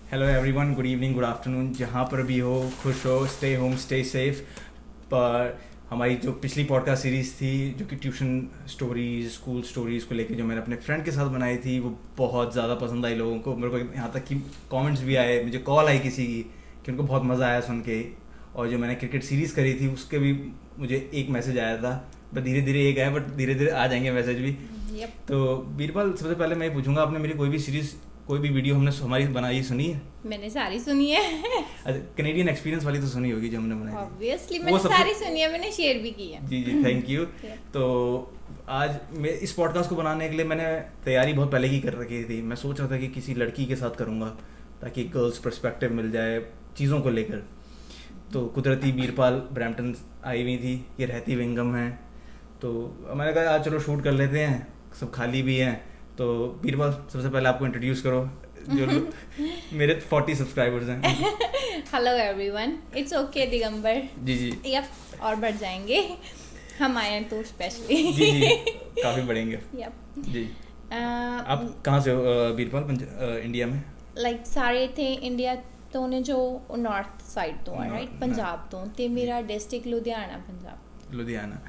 Hello everyone, good evening, good afternoon, जहाँ पर भी हो, खुश हो, स्टे होम, स्टे सेफ। पर हमारी जो पिछली पॉडकास्ट सीरीज़ थी, जो कि ट्यूशन स्टोरीज, स्कूल स्टोरीज़ को लेके जो मैंने अपने फ्रेंड के साथ बनाई थी, वो बहुत ज़्यादा पसंद आई लोगों को। मेरे को यहाँ तक कि कमेंट्स भी आए, मुझे कॉल आई किसी की कि उनको बहुत मज़ा आया सुन के। और जो मैंने क्रिकेट सीरीज़ करी थी उसके भी मुझे एक मैसेज आया था, बट धीरे धीरे एक आया, बट धीरे धीरे आ जाएंगे मैसेज भी। तो बीरबल, सबसे पहले मैं पूछूंगा, आपने मेरी कोई भी सीरीज़, कोई भी वीडियो हमने हमारी बनाई सुनी है? मैंने सारी सुनी है। अच्छा, कैनेडियन एक्सपीरियंस वाली तो सुनी होगी जो हमने बनाई थी। ऑब्वियसली मैंने सारी सुनी है, मैंने शेयर भी की है। जी जी, थैंक यू। तो आज मैं इस पॉडकास्ट को बनाने के लिए मैंने तैयारी बहुत पहले की कर रखी थी। मैं सोच रहा था कि किसी लड़की के साथ करूँगा ताकि गर्ल्स पर्सपेक्टिव मिल जाए चीज़ों को लेकर। तो कुदरती बीरपाल ब्रैम्पटन आई हुई थी, ये रहती विंगम है, तो मैंने कहा आज चलो शूट कर लेते हैं, सब खाली भी हैं। तो बीरपाल, सबसे पहले आपको इंट्रोड्यूस करो, जो मेरे 40 सब्सक्राइबर्स हैं। Hello everyone, it's okay Digambar. जी जी। यप, और बढ़ जाएंगे हम आए हैं तो स्पेशली। जी जी, काफ़ी बढ़ेंगे। यप जी। आप कहाँ से हो बीरपाल? इंडिया में? लाइक सारे थे इंडिया तो ने जो नॉर्थ साइड तो है, राइट, पंजाब तो, ते मेरा डिस्ट्रिक्ट लुधियाना, पंजाब। लुधियाना।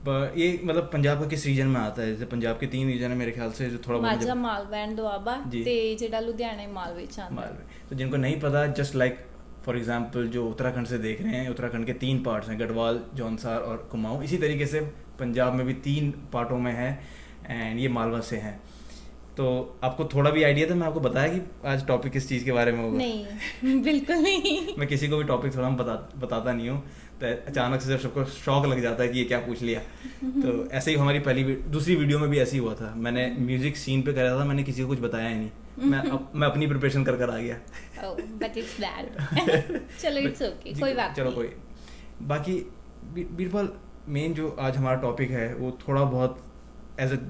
ये मतलब पंजाब का किस रीजन में आता है? जैसे पंजाब के 3 रीजन है मेरे ख्याल से, जो थोड़ा माझा, मालवा एंड दोआबा, ते जेड़ा लुधियाना मालवे च आंदा। मालवे। तो जिनको नहीं पता, जस्ट लाइक फॉर एग्जांपल जो उत्तराखंड से देख रहे हैं, उत्तराखंड के 3 पार्ट्स हैं, गढ़वाल, जौनसार और कुमाऊं। इसी तरीके से पंजाब में भी 3 पार्टों में है, एंड ये मालवा से हैं। तो आपको थोड़ा भी आइडिया था? मैं आपको बताया कि आज टॉपिक किस चीज़ के बारे में होगा? नहीं, बिल्कुल नहीं। मैं किसी को भी टॉपिक थोड़ा बताता नहीं हूँ, तो अचानक से जब सबको शौक लग जाता है कि ये क्या पूछ लिया। तो ऐसे ही हमारी दूसरी वीडियो में भी ऐसे ही हुआ था। मैंने म्यूजिक सीन पे करा था, मैंने किसी को कुछ बताया ही नहीं। मैं अपनी प्रिपरेशन कर आ गया। But it's bad. चलो इट्स ओके, कोई बात चलो कोई। बाकी बीरबल, मेन जो आज हमारा टॉपिक है वो थोड़ा बहुत एज अ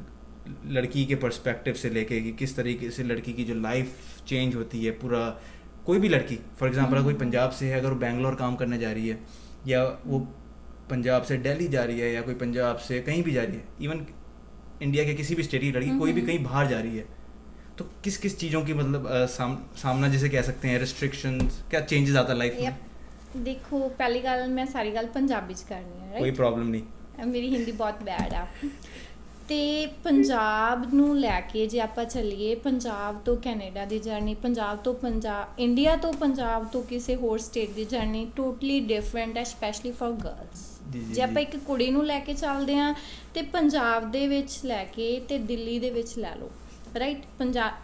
लड़की के पर्सपेक्टिव से लेके कि किस तरीके से लड़की की जो लाइफ चेंज होती है पूरा। कोई भी लड़की, फॉर एग्जांपल कोई पंजाब से है, अगर वो बैंगलोर काम करने जा रही है, या वो पंजाब से दिल्ली जा रही है, या कोई पंजाब से कहीं भी जा रही है, इवन इंडिया के किसी भी स्टेट की लड़की कोई भी कहीं बाहर जा रही है, तो किस किस चीज़ों की मतलब सामना जिसे कह सकते हैं, रिस्ट्रिक्शंस, क्या चेंजेस आता है लाइफ में? देखो, पहली गल मैं सारी गल पंजाबी च करनी है, राइट? कोई प्रॉब्लम नहीं, मेरी हिंदी बहुत बैड आ। ਤੇ ਪੰਜਾਬ ਨੂੰ ਲੈ ਕੇ ਜੇ ਆਪਾਂ ਚੱਲੀਏ, ਪੰਜਾਬ ਤੋਂ ਕੈਨੇਡਾ ਦੀ ਜਰਨੀ, ਇੰਡੀਆ ਤੋਂ ਪੰਜਾਬ ਤੋਂ ਕਿਸੇ ਹੋਰ ਸਟੇਟ ਦੀ ਜਰਨੀ ਟੋਟਲੀ ਡਿਫਰੈਂਟ ਹੈ, ਸਪੈਸ਼ਲੀ ਫॉर ਗਰਲਸ। ਜੇ ਆਪਾਂ ਇੱਕ ਕੁੜੀ ਨੂੰ ਲੈ ਕੇ ਚੱਲਦੇ ਹਾਂ ਤੇ ਪੰਜਾਬ ਦੇ ਵਿੱਚ ਲੈ ਕੇ ਤੇ ਦਿੱਲੀ ਦੇ ਵਿੱਚ ਲੈ ਲਓ, ਰਾਈਟ?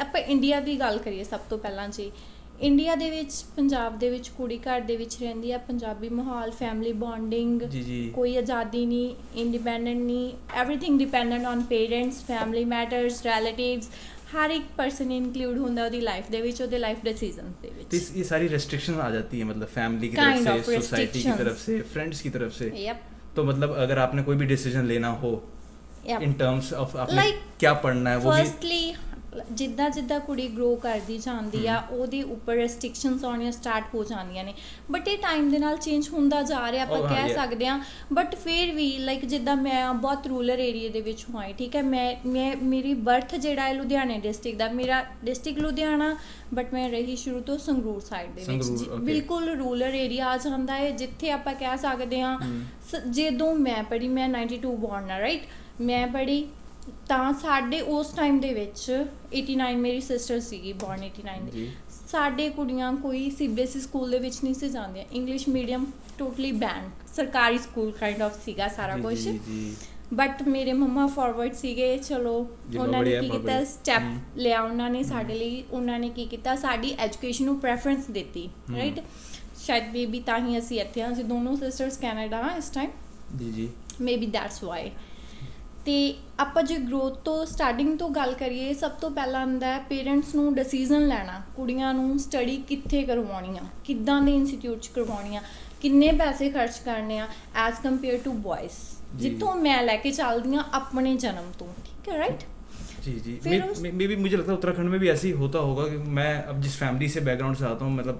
ਆਪਾਂ ਇੰਡੀਆ ਦੀ ਗੱਲ ਕਰੀਏ ਸਭ ਤੋਂ ਪਹਿਲਾਂ ਜੀ। ਇੰਡੀਆ ਦੇ ਵਿੱਚ, ਪੰਜਾਬ ਦੇ ਵਿੱਚ ਕੁੜੀ ਘਰ ਦੇ ਵਿੱਚ ਰਹਿੰਦੀ ਆ, ਪੰਜਾਬੀ ਮਾਹੌਲ, ਫੈਮਿਲੀ ਬੌਂਡਿੰਗ, ਕੋਈ ਆਜ਼ਾਦੀ ਨਹੀਂ, ਇੰਡੀਪੈਂਡੈਂਟ ਨਹੀਂ, everything dependent on parents, family matters, relatives. हर एक पर्सन इंक्लूड होता है लाइफ दे विच, ਉਹਦੇ लाइफ डिसीजंस दे विच। तो ये सारी रेस्ट्रिक्शन आ जाती है, मतलब फैमिली की तरफ से, सोसाइटी की तरफ से, फ्रेंड्स की तरफ से। तो मतलब अगर आपने कोई भी डिसीजन लेना हो इन टर्म्स ऑफ आपने क्या पढ़ना है, वो फर्स्टली ਜਿੱਦਾਂ ਜਿੱਦਾਂ ਕੁੜੀ ਗਰੋ ਕਰਦੀ ਜਾਂਦੀ ਆ, ਉਹਦੇ ਉੱਪਰ ਰੈਸਟ੍ਰਿਕਸ਼ਨਸ ਆਉਣੀਆਂ ਸਟਾਰਟ ਹੋ ਜਾਂਦੀਆਂ ਨੇ, ਬਟ ਇਹ ਟਾਈਮ ਦੇ ਨਾਲ ਚੇਂਜ ਹੁੰਦਾ ਜਾ ਰਿਹਾ, ਆਪਾਂ ਕਹਿ ਸਕਦੇ ਹਾਂ। ਬਟ ਫਿਰ ਵੀ ਲਾਈਕ ਜਿੱਦਾਂ ਮੈਂ ਬਹੁਤ ਰੂਰਲ ਏਰੀਏ ਦੇ ਵਿੱਚ ਹੋਈ, ਠੀਕ ਹੈ, ਮੈਂ ਮੇਰੀ ਬਰਥ ਜਿਹੜਾ ਹੈ ਲੁਧਿਆਣੇ ਡਿਸਟ੍ਰਿਕਟ ਦਾ, ਮੇਰਾ ਡਿਸਟ੍ਰਿਕਟ ਲੁਧਿਆਣਾ, ਬਟ ਮੈਂ ਰਹੀ ਸ਼ੁਰੂ ਤੋਂ ਸੰਗਰੂਰ ਸਾਈਡ ਦੇ ਵਿੱਚ, ਬਿਲਕੁਲ ਰੂਰਲ ਏਰੀਆ ਆ ਜਾਂਦਾ ਹੈ, ਜਿੱਥੇ ਆਪਾਂ ਕਹਿ ਸਕਦੇ ਹਾਂ ਜਦੋਂ ਮੈਂ ਪੜ੍ਹੀ, ਮੈਂ 92 ਬੋਰਨ ਆ, ਰਾਈਟ? ਮੈਂ ਪੜ੍ਹੀ ਤਾਂ ਸਾਡੇ ਉਸ ਟਾਈਮ ਦੇ ਵਿੱਚ 89 ਮੇਰੀ ਸਿਸਟਰ ਸੀਗੀ, ਬੋਰਨ 89 ਦੀ। ਸਾਡੇ ਕੁੜੀਆਂ ਕੋਈ CBSE ਸਕੂਲ ਦੇ ਵਿੱਚ ਨਹੀਂ ਸੀ ਜਾਂਦੀਆਂ, ਇੰਗਲਿਸ਼ ਮੀਡੀਅਮ ਟੋਟਲੀ ਬੈਨ, ਸਰਕਾਰੀ ਸਕੂਲ ਕਾਈਂਡ ਆਫ ਸੀਗਾ ਸਾਰਾ ਕੁਝ। ਬਟ ਮੇਰੇ ਮੰਮਾ ਫਾਰਵਰਡ ਸੀਗੇ, ਚਲੋ ਉਹਨਾਂ ਨੇ ਕੀ ਕੀਤਾ, ਸਟੈਪ ਲਿਆ ਉਹਨਾਂ ਨੇ ਸਾਡੇ ਲਈ। ਉਹਨਾਂ ਨੇ ਕੀ ਕੀਤਾ, ਸਾਡੀ ਐਜੂਕੇਸ਼ਨ ਨੂੰ ਪ੍ਰੈਫਰੈਂਸ ਦਿੱਤੀ, ਰਾਈਟ? ਸ਼ਾਇਦ ਮੇਬੀ ਤਾਂ ਹੀ ਅਸੀਂ ਇੱਥੇ ਹਾਂ, ਅਸੀਂ ਦੋਨੋਂ ਸਿਸਟਰਸ ਕੈਨੇਡਾ ਹਾਂ ਇਸ ਟਾਈਮ, ਮੇਬੀ ਦੈਟਸ ਵਾਈ। ਅਤੇ ਆਪਾਂ ਜੇ ਗਰੋਥ ਤੋਂ ਸਟਾਰਟਿੰਗ ਤੋਂ ਗੱਲ ਕਰੀਏ, ਸਭ ਤੋਂ ਪਹਿਲਾਂ ਆਉਂਦਾ ਪੇਰੈਂਟਸ ਨੂੰ ਡਿਸੀਜ਼ਨ ਲੈਣਾ, ਕੁੜੀਆਂ ਨੂੰ ਸਟੱਡੀ ਕਿੱਥੇ ਕਰਵਾਉਣੀ ਆ, ਕਿੱਦਾਂ ਦੇ ਇੰਸਟੀਟਿਊਟ 'ਚ ਕਰਵਾਉਣੀ ਆ, ਕਿੰਨੇ ਪੈਸੇ ਖਰਚ ਕਰਨੇ ਆ ਐਜ਼ ਕੰਪੇਅਰ ਟੂ ਬॉयज़, ਜਿੱਥੋਂ ਮੈਂ ਲੈ ਕੇ ਚੱਲਦੀ ਹਾਂ ਆਪਣੇ ਜਨਮ ਤੋਂ, ठीक है, राइट? जी जी। मे भी मुझे लगता है उत्तराखंड में भी ऐसे ही होता होगा कि मैं अब जिस फैमिली से बैकग्राउंड से आता हूँ, मतलब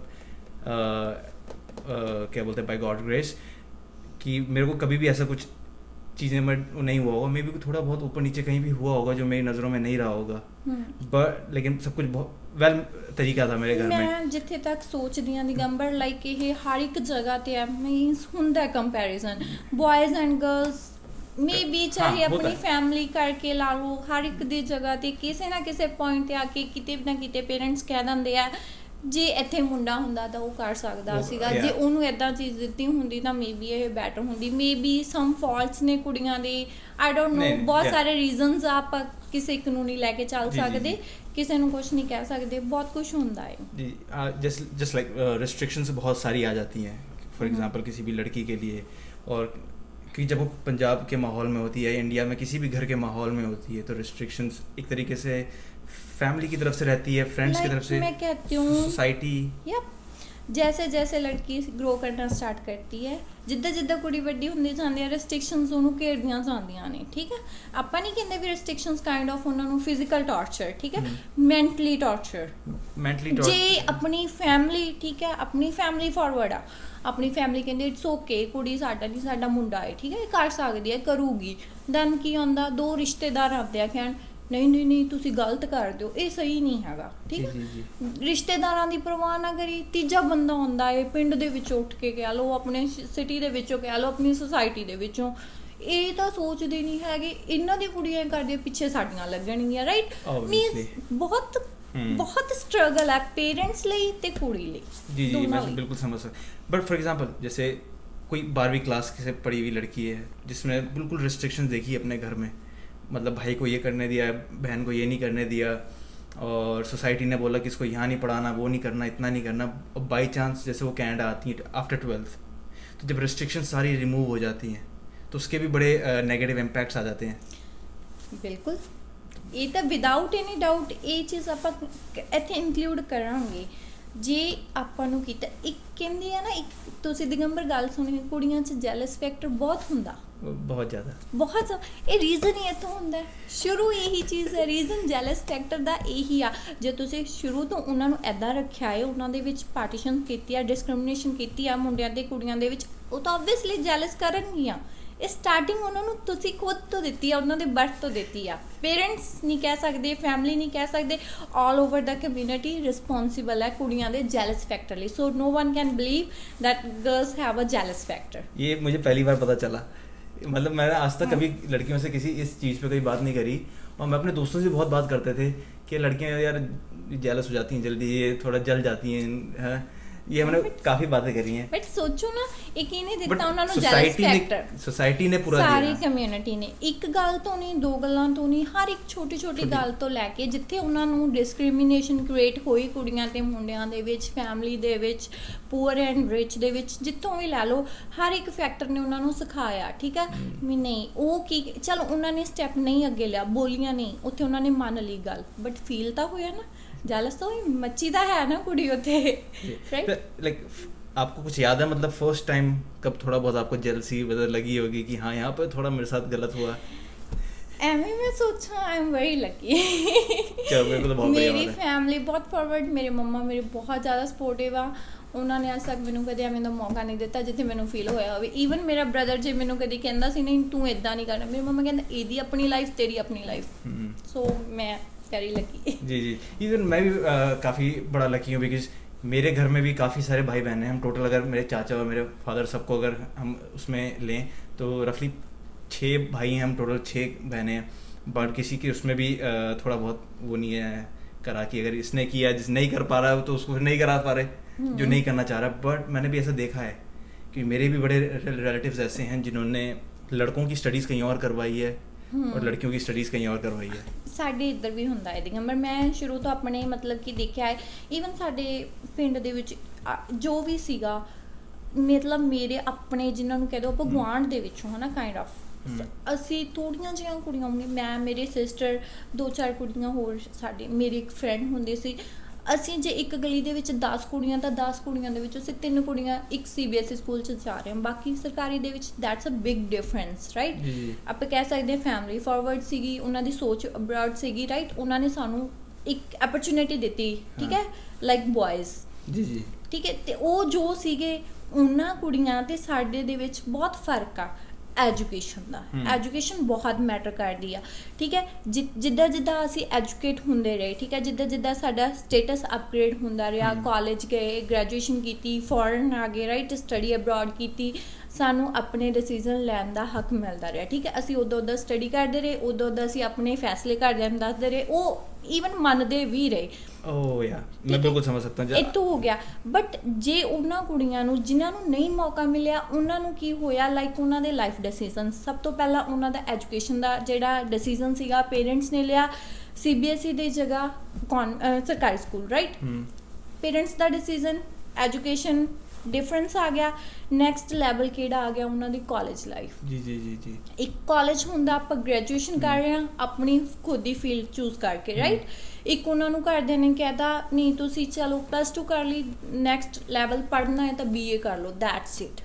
क्या बोलते हैं, बाय गॉड ग्रेस, कि मेरे को कभी भी ऐसा कुछ चीज़ें में नहीं हुआ होगा। मे भी थोड़ा बहुत ऊपर नीचे कहीं भी हुआ होगा जो मेरी नज़रों में नहीं रहा होगा, बट लेकिन सब कुछ बहुत ਵੈਲ ਤਰੀਕਾ था मेरे घर में। ਮੈਂ ਜਿੱਥੇ ਤੱਕ ਸੋਚਦੀ ਹਾਂ ਦਿਗੰਬਰ ਲਾਈਕ ਇਹ ਹਰ ਇੱਕ ਜਗ੍ਹਾ ਤੇ ਹੈ, ਮੀਨਸ ਹੁੰਦਾ ਕੰਪੈਰੀਜ਼ਨ ਬॉयਜ਼ ਐਂਡ ਗਰਲਸ ਮੇਬੀ ਚਾਹੇ ਆਪਣੀ ਫੈਮਿਲੀ ਕਰਕੇ ਲਾ ਲਓ, ਹਰ ਇੱਕ ਦੀ ਜਗ੍ਹਾ ਤੇ ਕਿਸੇ ਨਾ ਕਿਸੇ ਪੁਆਇੰਟ ਤੇ ਆ ਕੇ ਕਿਤੇ ਨਾ ਕਿਤੇ ਪੇਰੈਂਟਸ ਕਹਿ ਦਿੰਦੇ ਆ ਜੇ ਇੱਥੇ ਮੁੰਡਾ ਹੁੰਦਾ ਤਾਂ ਉਹ ਕਰ ਸਕਦਾ ਸੀਗਾ, ਜੇ ਉਹਨੂੰ ਇੱਦਾਂ ਚੀਜ਼ ਦਿੱਤੀ ਹੁੰਦੀ ਤਾਂ ਮੇਬੀ ਇਹ ਬੈਟਰ ਹੁੰਦੀ। ਮੇਬੀ ਸਮ ਫਾਲਟਸ ਨੇ ਕੁੜੀਆਂ ਦੇ, ਆਈ ਡੋਂਟ ਨੋ, ਬਹੁਤ ਸਾਰੇ ਰੀਜ਼ਨਸ ਆਪਾਂ ਕਿਸੇ ਇੱਕ ਨੂੰ ਨਹੀਂ ਲੈ ਕੇ ਚੱਲ ਸਕਦੇ, किसी को कुछ नहीं कह सकते, बहुत कुछ होता है जी। जस्ट लाइक रिस्ट्रिक्शंस बहुत सारी आ जाती हैं फॉर एग्जांपल किसी भी लड़की के लिए, और कि जब वो पंजाब के माहौल में होती है, इंडिया में किसी भी घर के माहौल में होती है, तो रिस्ट्रिक्शंस एक तरीके से फैमिली की तरफ से रहती है, फ्रेंड्स की तरफ से, मैं कहती हूँ सोसाइटी। जैसे जैसे लड़की ग्रो करना स्टार्ट करती है, जिद्दां जिद्दां कुड़ी वड्डी हुंदी जांदी है, रिस्ट्रिक्शंस ਉਹਨੂੰ ਘੇਰਦੀਆਂ ਜਾਂਦੀਆਂ ਨੇ, ਠੀਕ ਹੈ। ਆਪਾਂ ਨਹੀਂ ਕਹਿੰਦੇ ਵੀ ਰਿਸਟ੍ਰਿਕਸ਼ਨਸ ਕਾਈਂਡ ਆਫ ਉਹਨਾਂ ਨੂੰ ਫਿਜ਼ੀਕਲ ਟਾਰਚਰ, ਠੀਕ ਹੈ, ਮੈਂਟਲੀ ਟਾਰਚਰ, ਜੇ ਆਪਣੀ ਫੈਮਿਲੀ, ਠੀਕ ਹੈ, ਆਪਣੀ ਫੈਮਿਲੀ ਫਾਰਵਰਡ ਆ, ਆਪਣੀ ਫੈਮਿਲੀ ਕਹਿੰਦੇ ਇਟਸ ਓਕੇ, ਕੁੜੀ ਸਾਡਾ ਨਹੀਂ, ਸਾਡਾ ਮੁੰਡਾ ਹੈ, ਠੀਕ ਹੈ, ਇਹ ਕਰ ਸਕਦੀ ਹੈ, ਕਰੂਗੀ, ਦੈਨ ਕੀ ਹੁੰਦਾ, ਦੋ ਰਿਸ਼ਤੇਦਾਰ ਆਉਂਦੇ ਆ ਕਹਿਣ ਨਹੀਂ ਨਹੀਂ ਨਹੀਂ ਤੁਸੀਂ ਗਲਤ ਕਰਦੇ ਹੋ, ਇਹ ਸਹੀ ਨਹੀਂ ਹੈਗਾ, ਠੀਕ ਹੈ। ਰਿਸ਼ਤੇਦਾਰਾਂ ਦੀ ਪਰਵਾਹ ਨਾ ਕਰੀ, ਤੀਜਾ ਬੰਦਾ ਹੁੰਦਾ ਹੈ ਪਿੰਡ ਦੇ ਵਿੱਚੋਂ ਉੱਠ ਕੇ ਕਹਿ ਲਓ, ਆਪਣੇ ਸਿਟੀ ਦੇ ਵਿੱਚੋਂ ਕਹਿ ਲਓ, ਆਪਣੀ ਸੁਸਾਇਟੀ ਦੇ ਵਿੱਚੋਂ, ਇਹ ਤਾਂ ਸੋਚਦੇ ਨਹੀਂ ਹੈਗੇ ਇਹਨਾਂ ਦੀ ਕੁੜੀਆਂ ਕਰਦੇ ਪਿੱਛੇ ਸਾਡੀਆਂ ਲੱਗਣਗੀਆਂ, ਰਾਈਟ। ਮੀਨਸ ਬਹੁਤ बहुत स्ट्रगल है पेरेंट्स ਲਈ ਤੇ ਕੁੜੀ ਲਈ। जी जी मैं बिल्कुल समझ सकता, बट फॉर एग्जांपल जैसे कोई 12वीं क्लास से पढ़ी हुई लड़की है जिसने बिल्कुल रिस्ट्रिक्शंस देखी अपने घर में, मतलब भाई को ये करने दिया, बहन को ये नहीं करने दिया, और सोसाइटी ने बोला कि इसको यहाँ नहीं पढ़ाना, वो नहीं करना, इतना नहीं करना, और बाई चांस जैसे वो कनाडा आती है आफ्टर 12th, तो जब रिस्ट्रिक्शन सारी रिमूव हो जाती हैं तो उसके भी बड़े नेगेटिव इम्पैक्ट्स आ जाते हैं। बिल्कुल, ਇਹ ਤਾਂ ਵਿਦਆਊਟ ਐਨੀ ਡਾਊਟ ਇਹ ਚੀਜ਼ ਆਪਾਂ ਇੱਥੇ ਇਨਕਲੂਡ ਕਰਾਂਗੇ ਜੇ ਆਪਾਂ ਨੂੰ ਕੀਤਾ। ਇੱਕ ਕਹਿੰਦੇ ਆ ਨਾ, ਇੱਕ ਤੁਸੀਂ ਦਿਗੰਬਰ ਗੱਲ ਸੁਣੀ, ਕੁੜੀਆਂ 'ਚ ਜੈਲਸ ਫੈਕਟਰ ਬਹੁਤ ਹੁੰਦਾ, ਬਹੁਤ ਜ਼ਿਆਦਾ, ਬਹੁਤ ਇਹ ਰੀਜ਼ਨ ਹੀ ਇੱਥੋਂ ਹੁੰਦਾ, ਸ਼ੁਰੂ ਇਹੀ ਚੀਜ਼ ਹੈ, ਰੀਜ਼ਨ ਜੈਲਸ ਫੈਕਟਰ ਦਾ ਇਹੀ ਆ। ਜੇ ਤੁਸੀਂ ਸ਼ੁਰੂ ਤੋਂ ਉਹਨਾਂ ਨੂੰ ਇੱਦਾਂ ਰੱਖਿਆ ਹੈ, ਉਹਨਾਂ ਦੇ ਵਿੱਚ ਪਾਰਟੀਸ਼ਨ ਕੀਤੀ ਆ, ਡਿਸਕ੍ਰਿਮੀਨੇਸ਼ਨ ਕੀਤੀ ਆ ਮੁੰਡਿਆਂ ਤੇ ਕੁੜੀਆਂ ਦੇ ਵਿੱਚ, ਉਹ ਤਾਂ ਓਬਵੀਅਸਲੀ ਜੈਲਸ ਕਰਨਗੀਆਂ। ਇਹ ਸਟਾਰਟਿੰਗ ਉਹਨਾਂ ਨੂੰ ਤੁਸੀਂ ਖੁਦ ਤੋਂ ਦਿੱਤੀ ਆ, ਉਹਨਾਂ ਦੇ ਬਰਥ ਤੋਂ ਦਿੱਤੀ ਆ। ਪੇਰੈਂਟਸ ਨਹੀਂ ਕਹਿ ਸਕਦੇ, ਫੈਮਿਲੀ ਨਹੀਂ ਕਹਿ ਸਕਦੇ, ਆਲ ਓਵਰ ਦਾ ਕਮਿਊਨਿਟੀ ਰਿਸਪੌਂਸਿਬਲ ਹੈ ਕੁੜੀਆਂ ਦੇ ਜੈਲਸ ਫੈक्टर ਲਈ। So no one can believe that girls have a jealous factor. ये मुझे पहली बार पता चला, मतलब मैंने आज तक कभी लड़कियों से किसी इस चीज़ पे कोई बात नहीं करी, और मैं अपने दोस्तों से बहुत बात करते थे कि लड़कियां यार जेलस हो जाती हैं जल्दी, ये थोड़ा जल जाती हैं, ये हमने काफी बातें करी हैं, बट सोचो ना एक ही नहीं ਦਿੱਤਾ ਉਹਨਾਂ ਨੂੰ ਜੈਲਸ ਫੈਕਟਰ, सोसाइटी ने पूरा ਸਾਰੀ ਕਮਿਊਨਿਟੀ ਨੇ। ਇੱਕ ਗੱਲ ਤੋਂ ਨਹੀਂ, ਦੋ ਗੱਲਾਂ ਤੋਂ ਨਹੀਂ, ਹਰ ਇੱਕ ਛੋਟੀ ਛੋਟੀ ਗੱਲ ਤੋਂ ਲੈ ਕੇ ਜਿੱਥੇ ਉਹਨਾਂ ਨੂੰ ਡਿਸਕ੍ਰਿਮੀਨੇਸ਼ਨ ਕ੍ਰੀਏਟ ਹੋਈ ਕੁੜੀਆਂ ਤੇ ਮੁੰਡਿਆਂ ਦੇ ਵਿੱਚ, ਫੈਮਿਲੀ ਦੇ ਵਿੱਚ, ਪੂਅਰ ਐਂਡ ਰਿਚ ਦੇ ਵਿੱਚ, ਜਿੱਥੋਂ ਵੀ ਲੈ ਲਓ, ਹਰ ਇੱਕ ਫੈਕਟਰ ਨੇ ਉਹਨਾਂ ਨੂੰ ਸਿਖਾਇਆ, ਠੀਕ ਹੈ ਵੀ ਨਹੀਂ ਉਹ ਕੀ, ਚਲੋ ਉਹਨਾਂ ਨੇ ਸਟੈਪ ਨਹੀਂ ਅੱਗੇ ਲਿਆ, ਬੋਲੀਆਂ ਨਹੀਂ, ਉੱਥੇ ਉਹਨਾਂ ਨੇ ਮੰਨ ਲਈ ਗੱਲ, ਬਟ ਫੀਲ ਤਾਂ ਹੋਇਆ ਨਾ, जेलस तो मच्छी दा है ना कुड़ी होते, राइट। लाइक आपको कुछ याद है, मतलब फर्स्ट टाइम कब थोड़ा बहुत आपको जेलसी लगी होगी कि हाँ यहाँ पर थोड़ा मेरे साथ गलत हुआ? एवं मैं सोचा आई एम वेरी लकी, मेरी फैमिली बहुत फॉरवर्ड, मेरे मम्मा मेरे बहुत ज़्यादा सपोर्टिव आ, ਉਹਨਾਂ ਨੇ ਅੱਜ ਤੱਕ ਮੈਨੂੰ ਕਦੇ ਐਵੇਂ ਦਾ ਮੌਕਾ ਨਹੀਂ ਦਿੱਤਾ ਜਿੱਥੇ ਮੈਨੂੰ ਫੀਲ ਹੋਇਆ ਹੋਵੇ। ਈਵਨ ਮੇਰਾ ਬ੍ਰਦਰ ਜੇ ਮੈਨੂੰ ਕਦੀ ਕਹਿੰਦਾ ਸੀ ਨਹੀਂ ਤੂੰ ਇੱਦਾਂ ਨਹੀਂ ਕਰਨਾ, ਮੇਰੀ ਮੰਮਾ ਕਹਿੰਦਾ ਇਹਦੀ ਆਪਣੀ ਲਾਈਫ, ਤੇਰੀ ਆਪਣੀ ਲਾਈਫ। ਸੋ ਮੈਂ वेरी लकी। जी जी, इवन मैं भी काफ़ी बड़ा लकी हूँ, बिकॉज मेरे घर में भी काफ़ी सारे भाई बहन हैं। हम टोटल अगर मेरे चाचा और मेरे फादर सबको अगर हम उसमें लें तो रफली 6 भाई हैं हम, टोटल 6 बहनें हैं, बट किसी की उसमें भी थोड़ा बहुत वो नहीं है करा कि अगर इसने किया, जिस नहीं कर पा रहा है तो उसको नहीं करा पा रहे जो नहीं करना चाह रहा। बट मैंने भी ऐसा देखा है कि मेरे भी बड़े रिलेटिव्स ऐसे हैं जिन्होंने लड़कों की स्टडीज़ कहीं और करवाई है और लड़कियों की स्टडीज़ कहीं और करवाई है। ਸਾਡੇ ਇੱਧਰ ਵੀ ਹੁੰਦਾ ਹੈ ਦਿਗੰਬਰ, ਮੈਂ ਸ਼ੁਰੂ ਤੋਂ ਆਪਣੇ ਮਤਲਬ ਕਿ ਦੇਖਿਆ ਹੈ। ਈਵਨ ਸਾਡੇ ਪਿੰਡ ਦੇ ਵਿੱਚ ਜੋ ਵੀ ਸੀਗਾ, ਮਤਲਬ ਮੇਰੇ ਆਪਣੇ ਜਿਨ੍ਹਾਂ ਨੂੰ ਕਹਿ ਦਿਓ ਆਪਾਂ ਗੁਆਂਢ ਦੇ ਵਿੱਚੋਂ ਹੈ ਨਾ, ਕਾਈਂਡ ਆਫ, ਅਸੀਂ ਥੋੜ੍ਹੀਆਂ ਜਿਹੀਆਂ ਕੁੜੀਆਂ ਹੋਣਗੀਆਂ, ਮੈਂ, ਮੇਰੇ ਸਿਸਟਰ, 2-4 ਕੁੜੀਆਂ ਹੋਰ, ਸਾਡੀ ਮੇਰੀ ਇੱਕ ਫਰੈਂਡ ਹੁੰਦੀ ਸੀ। ਅਸੀਂ ਜੇ ਇੱਕ ਗਲੀ ਦੇ ਵਿੱਚ 10 ਕੁੜੀਆਂ ਤਾਂ 10 ਕੁੜੀਆਂ ਦੇ ਵਿੱਚੋਂ ਅਸੀਂ 3 ਕੁੜੀਆਂ ਇੱਕ CBSE ਸਕੂਲ 'ਚ ਜਾ ਰਹੇ ਹਾਂ, ਬਾਕੀ ਸਰਕਾਰੀ ਦੇ ਵਿੱਚ। That's a big difference, right. ਆਪਾਂ ਕਹਿ ਸਕਦੇ ਹਾਂ ਫੈਮਿਲੀ ਫਾਰਵਰਡ ਸੀਗੀ, ਉਹਨਾਂ ਦੀ ਸੋਚ ਅਬਰਾਡ ਸੀਗੀ, ਰਾਈਟ। ਉਹਨਾਂ ਨੇ ਸਾਨੂੰ ਇੱਕ ਅਪਰਚੁਨਿਟੀ ਦਿੱਤੀ, ਠੀਕ ਹੈ, ਲਾਈਕ ਬॉयਜ਼, ਜੀ ਜੀ, ਠੀਕ ਹੈ। ਅਤੇ ਉਹ ਜੋ ਸੀਗੇ ਉਹਨਾਂ ਕੁੜੀਆਂ ਅਤੇ ਸਾਡੇ ਦੇ ਵਿੱਚ ਬਹੁਤ ਫਰਕ ਆ। ਐਜੂਕੇਸ਼ਨ ਦਾ ਐਜੂਕੇਸ਼ਨ ਬਹੁਤ ਮੈਟਰ ਕਰਦੀ ਆ ਠੀਕ ਹੈ ਜਿੱਦਾਂ ਜਿੱਦਾਂ ਅਸੀਂ ਐਜੂਕੇਟ ਹੁੰਦੇ ਰਹੇ ਠੀਕ ਹੈ ਜਿੱਦਾਂ ਜਿੱਦਾਂ ਸਾਡਾ ਸਟੇਟਸ ਅਪਗ੍ਰੇਡ ਹੁੰਦਾ ਰਿਹਾ ਕਾਲਜ ਗਏ ਗ੍ਰੈਜੂਏਸ਼ਨ ਕੀਤੀ ਫੋਰਨ ਆ ਗਏ ਰਾਈਟ ਸਟੱਡੀ ਅਬਰੋਡ ਕੀਤੀ ਸਾਨੂੰ ਆਪਣੇ ਡਿਸੀਜ਼ਨ ਲੈਣ ਦਾ ਹੱਕ ਮਿਲਦਾ ਰਿਹਾ ਠੀਕ ਹੈ ਅਸੀਂ ਉਦੋਂ ਸਟੱਡੀ ਕਰਦੇ ਰਹੇ ਉਦੋਂ ਅਸੀਂ ਆਪਣੇ ਫੈਸਲੇ ਘਰਦਿਆਂ ਨੂੰ ਦੱਸਦੇ ਰਹੇ ਉਹ ਈਵਨ ਮੰਨਦੇ ਵੀ ਰਹੇ ਮੈਂ ਬਿਲਕੁਲ ਸਮਝ ਸਕਦਾ ਇਹ ਤਾਂ ਹੋ ਗਿਆ ਬਟ ਜੇ ਉਹਨਾਂ ਕੁੜੀਆਂ ਨੂੰ ਜਿਨ੍ਹਾਂ ਨੂੰ ਨਹੀਂ ਮੌਕਾ ਮਿਲਿਆ ਉਹਨਾਂ ਨੂੰ ਕੀ ਹੋਇਆ ਲਾਈਕ ਉਹਨਾਂ ਦੇ ਲਾਈਫ ਡਿਸੀਜ਼ਨ ਸਭ ਤੋਂ ਪਹਿਲਾਂ ਉਹਨਾਂ ਦਾ ਐਜੂਕੇਸ਼ਨ ਦਾ ਜਿਹੜਾ ਡਿਸੀਜ਼ਨ ਸੀਗਾ ਪੇਰੈਂਟਸ ਨੇ ਲਿਆ CBSE ਦੀ ਜਗ੍ਹਾ ਸਰਕਾਰੀ ਸਕੂਲ ਰਾਈਟ ਪੇਰੈਂਟਸ ਦਾ ਡਿਸੀਜ਼ਨ ਐਜੂਕੇਸ਼ਨ ਡਿਫਰੈਂਸ ਆ ਗਿਆ ਨੈਕਸਟ ਲੈਵਲ ਕਿਹੜਾ ਆ ਗਿਆ ਉਹਨਾਂ ਦੀ ਕਾਲਜ ਲਾਈਫ ਜੀ ਇੱਕ ਕਾਲਜ ਹੁੰਦਾ ਆਪਾਂ ਗ੍ਰੈਜੂਏਸ਼ਨ ਕਰ ਰਹੇ ਹਾਂ ਆਪਣੀ ਖੁਦ ਦੀ ਫੀਲਡ ਚੂਜ਼ ਕਰਕੇ ਰਾਈਟ ਇੱਕ ਉਹਨਾਂ ਨੂੰ ਘਰਦਿਆਂ ਨੇ ਕਹਿਤਾ ਨਹੀਂ ਤੁਸੀਂ ਚਲੋ +2 ਕਰ ਲਈ ਨੈਕਸਟ ਲੈਵਲ ਪੜ੍ਹਨਾ ਹੈ ਤਾਂ BA ਕਰ ਲਓ ਦੈਟਸ ਇਟ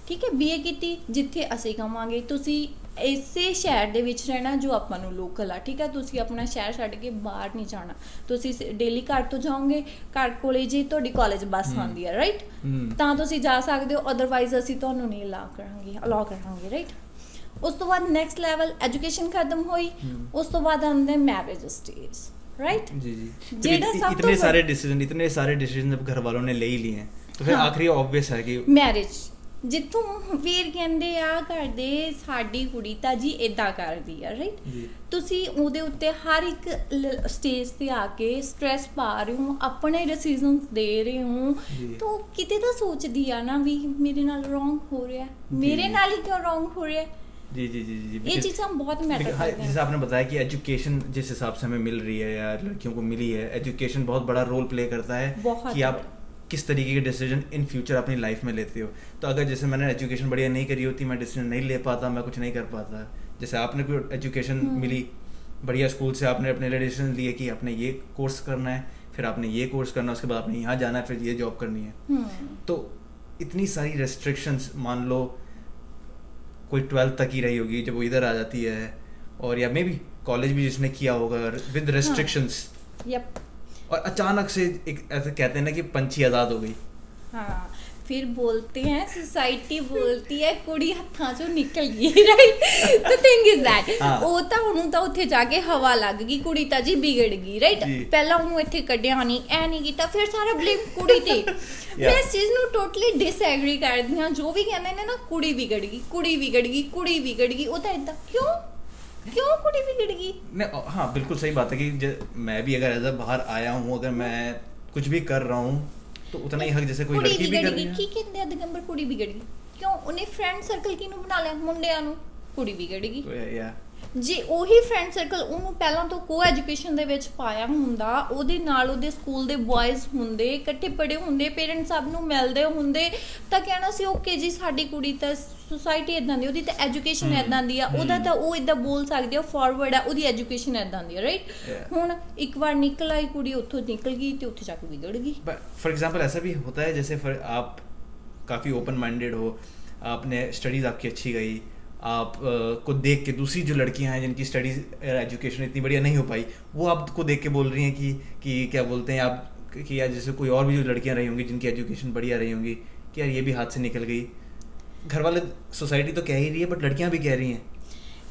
ਠੀਕ ਹੈ BA ਕੀਤੀ ਜਿੱਥੇ ਅਸੀਂ ਕਵਾਂਗੇ ਤੁਸੀਂ ਇਸੇ ਸ਼ਹਿਰ ਦੇ ਵਿੱਚ ਰਹਿਣਾ ਜੋ ਆਪਾਂ ਨੂੰ ਲੋਕਲ ਆ ਠੀਕ ਹੈ ਤੁਸੀਂ ਆਪਣਾ ਸ਼ਹਿਰ ਛੱਡ ਕੇ ਬਾਹਰ ਨਹੀਂ ਜਾਣਾ ਤੁਸੀਂ ਡੇਲੀ ਘਰ ਤੋਂ ਜਾਓਗੇ ਘਰ ਕੋਲੇ ਜੀ ਤੁਹਾਡੀ ਕਾਲਜ ਬੱਸ ਆਉਂਦੀ ਹੈ ਰਾਈਟ ਤਾਂ ਤੁਸੀਂ ਜਾ ਸਕਦੇ ਹੋ ਅਦਰਵਾਈਜ਼ ਅਸੀਂ ਤੁਹਾਨੂੰ ਨਹੀਂ ਅਲਾਉ ਕਰਾਂਗੇ ਰਾਈਟ ਉਸ ਤੋਂ ਬਾਅਦ ਨੈਕਸਟ ਲੈਵਲ ਐਜੂਕੇਸ਼ਨ ਖਤਮ ਹੋਈ ਉਸ ਤੋਂ ਬਾਅਦ ਆਉਂਦੇ ਮੈਰਿਜ ਸਟੇਜ राइट जी इतने सारे डिसीजन जब घर वालों ने ले ही लिए हैं तो फिर आखिरी ऑब्वियस है कि मैरिज ਜਿੱਥੋਂ ਫਿਰ ਕਹਿੰਦੇ ਆ ਕਰਦੇ ਸਾਡੀ ਕੁੜੀ ਤਾਂ ਜੀ ਇਦਾਂ ਕਰਦੀ ਆ ਰਾਈਟ ਤੁਸੀਂ ਉਹਦੇ ਉੱਤੇ ਹਰ ਇੱਕ ਸਟੇਜ ਤੇ ਆ ਕੇ ਸਟ੍ਰੈਸ ਪਾ ਰਹੇ ਹੋ ਆਪਣੇ ਡਿਸੀਜਨਸ ਦੇ ਰਹੇ ਹੋ ਤਾਂ ਕਿਤੇ ਤਾਂ ਸੋਚਦੀ ਆ ਨਾ ਵੀ ਮੇਰੇ ਨਾਲ ਰੋਂਗ ਹੋ ਰਿਹਾ ਮੇਰੇ ਨਾਲ ਹੀ ਕਿਉਂ ਰੋਂਗ ਹੋ ਰਿਹਾ जी ये चीज़ हम बहुत मैटर करते हैं जैसे आपने बताया कि एजुकेशन जिस हिसाब से हमें मिल रही है या लड़कियों को मिली है एजुकेशन बहुत बड़ा रोल प्ले करता है कि आप किस तरीके के डिसीजन इन फ्यूचर अपनी लाइफ में लेते हो तो अगर जैसे मैंने एजुकेशन बढ़िया नहीं करी होती मैं डिसीजन नहीं ले पाता मैं कुछ नहीं कर पाता जैसे आपने कोई एजुकेशन मिली बढ़िया स्कूल से आपने अपने डिसीजन लिए कि आपने ये कोर्स करना है फिर आपने ये कोर्स करना है उसके बाद आपने यहाँ जाना है फिर ये जॉब करनी है तो इतनी सारी रेस्ट्रिक्शंस मान लो कोई 12th तक ही रही होगी जब वो इधर आ जाती है और या मे बी कॉलेज भी जिसने किया होगा विद रेस्ट्रिक्शंस और अचानक से एक ऐसे कहते हैं ना कि पंछी आज़ाद हो गई फिर बोलते हैं सोसाइटी बोलती है कुड़ी हत्थां चों निकल गई right the thing is that ਉਹ ਤਾਂ ਉਹਨੂੰ ਤਾਂ ਉੱਥੇ ਜਾ ਕੇ ਹਵਾ ਲੱਗ ਗਈ ਕੁੜੀ ਤਾਂ ਜੀ ਵਿਗੜ ਗਈ ਰਾਈਟ ਪਹਿਲਾਂ ਉਹਨੂੰ ਇੱਥੇ ਕੱਢਿਆ ਨਹੀਂ ਐ ਨਹੀਂ ਕੀਤਾ ਫਿਰ ਸਾਰਾ ਬਲੇਮ ਕੁੜੀ ਤੇ ਮੈਂ ਇਸ ਚੀਜ਼ ਨੂੰ ਟੋਟਲੀ ਡਿਸਐਗਰੀ ਕਰਦੀ ਹਾਂ ਜੋ ਵੀ ਕਹਿੰਦੇ ਨੇ ਨਾ ਕੁੜੀ ਵਿਗੜ ਗਈ ਉਹ ਤਾਂ ਇਦਾਂ क्यों कुड़ी बिगड़ गई हाँ बिल्कुल सही बात है कि मैं भी अगर एज बाहर आया हूँ अगर मैं कुछ भी कर रहा हूँ तो उतना ही हक जैसे कोई लड़की भी कर रही है की कहते हैं दिगंबर कुड़ी बिगड़ गई क्यों उन्हें फ्रेंड सर्कल किनू बना लिया मुंडिਆਂ ਨੂੰ ਕੁੜੀ ਵਿਗੜ ਗਈ ਜੇ ਉਹੀ ਫਰੈਂਡ ਸਰਕਲ ਉਹਨੂੰ ਪਹਿਲਾਂ ਤੋਂ ਕੋ ਐਜੂਕੇਸ਼ਨ ਦੇ ਵਿੱਚ ਪਾਇਆ ਹੁੰਦਾ ਉਹਦੇ ਨਾਲ ਉਹਦੇ ਸਕੂਲ ਦੇ ਬॉयਜ਼ ਹੁੰਦੇ ਇਕੱਠੇ ਪੜ੍ਹੇ ਹੁੰਦੇ ਪੇਰੈਂਟਸ ਸਭ ਨੂੰ ਮਿਲਦੇ ਹੁੰਦੇ ਤਾਂ ਕਹਿਣਾ ਸੀ ਓਕੇ ਜੀ ਸਾਡੀ ਕੁੜੀ ਤਾਂ ਸੋਸਾਇਟੀ ਇਦਾਂ ਦੀ ਉਹਦੀ ਤਾਂ ਐਜੂਕੇਸ਼ਨ ਇਦਾਂ ਦੀ ਆ ਉਹਦਾ ਤਾਂ ਉਹ ਇਦਾਂ ਬੋਲ ਸਕਦੇ ਆ ਫਾਰਵਰਡ ਆ ਉਹਦੀ ਐਜੂਕੇਸ਼ਨ ਇਦਾਂ ਦੀ ਆ ਰਾਈਟ ਹੁਣ ਇੱਕ ਵਾਰ ਨਿਕਲ ਆਈ ਕੁੜੀ ਉੱਥੋਂ ਨਿਕਲ ਗਈ ਤੇ ਉੱਥੇ ਜਾ ਕੇ ਵਿਗੜ ਗਈ फॉर एग्जाम्पल ऐसा भी होता है जैसे आप काफ़ी ओपन माइंडेड हो आपने स्टडीज़ आपकी अच्छी गई आप को देख के दूसरी जो लड़कियां हैं जिनकी स्टडीज़ एजुकेशन इतनी बढ़िया नहीं हो पाई वो आपको देख के बोल रही हैं कि क्या बोलते हैं आप कि यार जैसे कोई और भी जो लड़कियां रही होंगी जिनकी एजुकेशन बढ़िया रही होंगी कि यार ये भी हाथ से निकल गई घर वाले सोसाइटी तो कह ही रही है बट लड़कियां भी कह रही हैं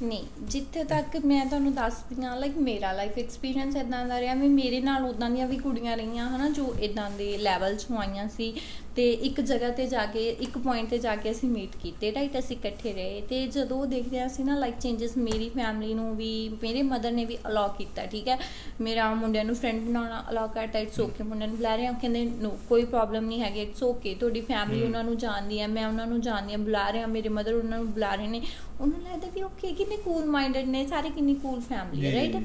ਨਹੀਂ ਜਿੱਥੇ ਤੱਕ ਮੈਂ ਤੁਹਾਨੂੰ ਦੱਸਦੀ ਹਾਂ ਲਾਈਕ ਮੇਰਾ ਲਾਈਫ ਐਕਸਪੀਰੀਅੰਸ ਇੱਦਾਂ ਦਾ ਰਿਹਾ ਵੀ ਮੇਰੇ ਨਾਲ ਉੱਦਾਂ ਦੀਆਂ ਵੀ ਕੁੜੀਆਂ ਰਹੀਆਂ ਹੈ ਨਾ ਜੋ ਇੱਦਾਂ ਦੇ ਲੈਵਲ 'ਚੋਂ ਆਈਆਂ ਸੀ ਅਤੇ ਇੱਕ ਜਗ੍ਹਾ 'ਤੇ ਜਾ ਕੇ ਇੱਕ ਪੁਆਇੰਟ 'ਤੇ ਜਾ ਕੇ ਅਸੀਂ ਮੀਟ ਕੀਤੇ ਰਾਈਟ ਅਸੀਂ ਇਕੱਠੇ ਰਹੇ ਅਤੇ ਜਦੋਂ ਉਹ ਦੇਖਦੇ ਹਾਂ ਅਸੀਂ ਨਾ ਲਾਈਕ ਚੇਂਜਸ ਮੇਰੀ ਫੈਮਿਲੀ ਨੂੰ ਵੀ ਮੇਰੇ ਮਦਰ ਨੇ ਵੀ ਅਲਾਓ ਕੀਤਾ ਠੀਕ ਹੈ ਮੇਰਾ ਮੁੰਡਿਆਂ ਨੂੰ ਫਰੈਂਡ ਬਣਾਉਣਾ ਅਲਾਓ ਕਰਤਾ ਇਟਸ ਓਕੇ ਮੁੰਡਿਆਂ ਨੂੰ ਬੁਲਾ ਰਹੇ ਹਾਂ ਕਹਿੰਦੇ ਨੋ ਕੋਈ ਪ੍ਰੋਬਲਮ ਨਹੀਂ ਹੈਗੀ ਇਟਸ ਓਕੇ ਤੁਹਾਡੀ ਫੈਮਿਲੀ ਉਹਨਾਂ ਨੂੰ ਜਾਣਦੀ ਹੈ ਮੈਂ ਉਹਨਾਂ ਨੂੰ ਜਾਣਦੀ ਹਾਂ ਬੁਲਾ ਰਹੇ ਹਾਂ ਮੇਰੇ ਮਦਰ ਉਹਨਾਂ ਨੂੰ ਬੁਲਾ ਰਹੇ ਨੇ ਉਹਨੂੰ ਲੱਗਦਾ ਵੀ ਓਕੇ ਕਿੰਨੇ ਕੂਲ ਮਾਈਂਡਡ ਨੇ ਸਾਰੇ ਕਿੰਨੀ ਕੂਲ ਫੈਮਿਲੀ ਹੈ ਰਾਈਟ